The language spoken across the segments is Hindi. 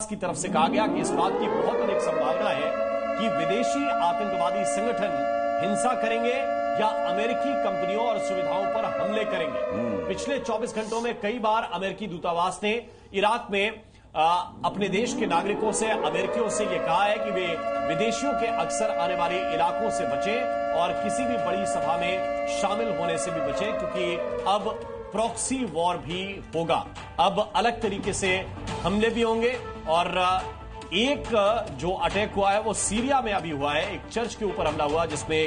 की तरफ से कहा गया कि इस बात की बहुत अधिक संभावना है कि विदेशी आतंकवादी संगठन हिंसा करेंगे या अमेरिकी कंपनियों और सुविधाओं पर हमले करेंगे। पिछले 24 घंटों में कई बार अमेरिकी दूतावास ने इराक में अपने देश के नागरिकों से, अमेरिकियों से यह कहा है कि वे विदेशियों के अक्सर आने वाले इलाकों से बचें और किसी भी बड़ी सभा में शामिल होने से भी बचें, क्योंकि अब प्रॉक्सी वॉर भी होगा। अब अलग तरीके से हमले भी होंगे। और एक जो अटैक हुआ है वो सीरिया में अभी हुआ है। एक चर्च के ऊपर हमला हुआ जिसमें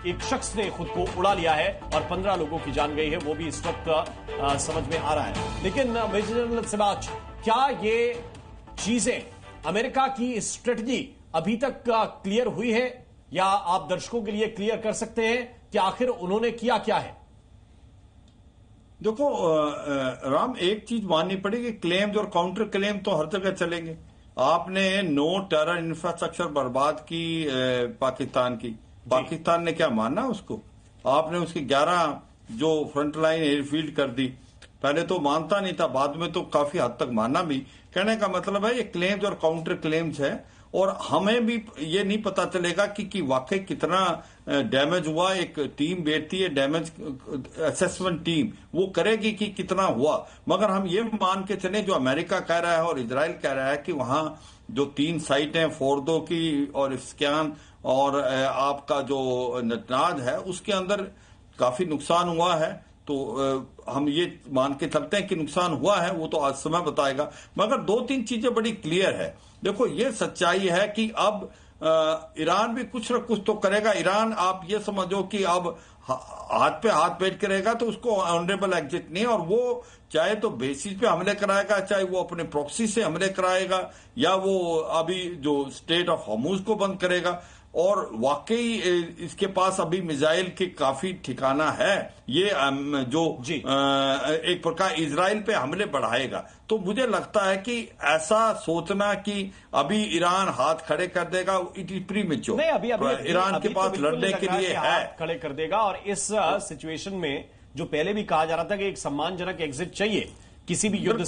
एक शख्स ने खुद को उड़ा लिया है और 15 लोगों की जान गई है। वो भी इस वक्त समझ में आ रहा है। लेकिन मेजर जनरल सिराज, क्या ये चीजें, अमेरिका की स्ट्रेटजी अभी तक क्लियर हुई है, या आप दर्शकों के लिए क्लियर कर सकते हैं कि आखिर उन्होंने किया क्या है? देखो राम, एक चीज माननी पड़ेगी, क्लेम्स और काउंटर क्लेम तो हर जगह चलेंगे। आपने नो टेरर इंफ्रास्ट्रक्चर बर्बाद की पाकिस्तान की, पाकिस्तान ने क्या माना उसको? आपने उसकी 11 जो फ्रंटलाइन एयरफील्ड कर दी। पहले तो मानता नहीं था, बाद में तो काफी हद तक माना भी। कहने का मतलब है ये क्लेम्स और काउंटर क्लेम्स है, और हमें भी ये नहीं पता चलेगा कि वाकई कितना डैमेज हुआ। एक टीम बैठती है, डैमेज असेसमेंट टीम, वो करेगी कि कितना हुआ। मगर हम ये मान के चले, जो अमेरिका कह रहा है और इजराइल कह रहा है कि वहां जो 3 साइट हैं, फोर्दो की और स्कैन और आपका जो नटनाज है, उसके अंदर काफी नुकसान हुआ है। तो हम ये मान के चलते हैं कि नुकसान हुआ है, वो तो आज समय बताएगा। मगर 2-3 चीजें बड़ी क्लियर है। देखो, ये सच्चाई है कि अब ईरान भी कुछ न कुछ तो करेगा। ईरान, आप ये समझो कि अब हाथ पे हाथ बैठ के रहेगा तो उसको ऑनरेबल एग्जिट नहीं, और वो चाहे तो बेसिस पे हमले कराएगा, चाहे वो अपने प्रॉक्सी से हमले कराएगा, या वो अभी जो स्टेट ऑफ हॉर्मुज को बंद करेगा। और वाकई इसके पास अभी मिसाइल के काफी ठिकाना है। ये जो एक प्रकार इजराइल पे हमले बढ़ाएगा। तो मुझे लगता है कि ऐसा सोचना कि अभी ईरान हाथ खड़े कर देगा, इट इज प्रीमेच्योर। नहीं, अभी ईरान के पास लड़ने के लिए है, खड़े कर देगा। और इस सिचुएशन में जो पहले भी कहा जा रहा था कि एक सम्मानजनक एग्जिट चाहिए किसी भी युद्ध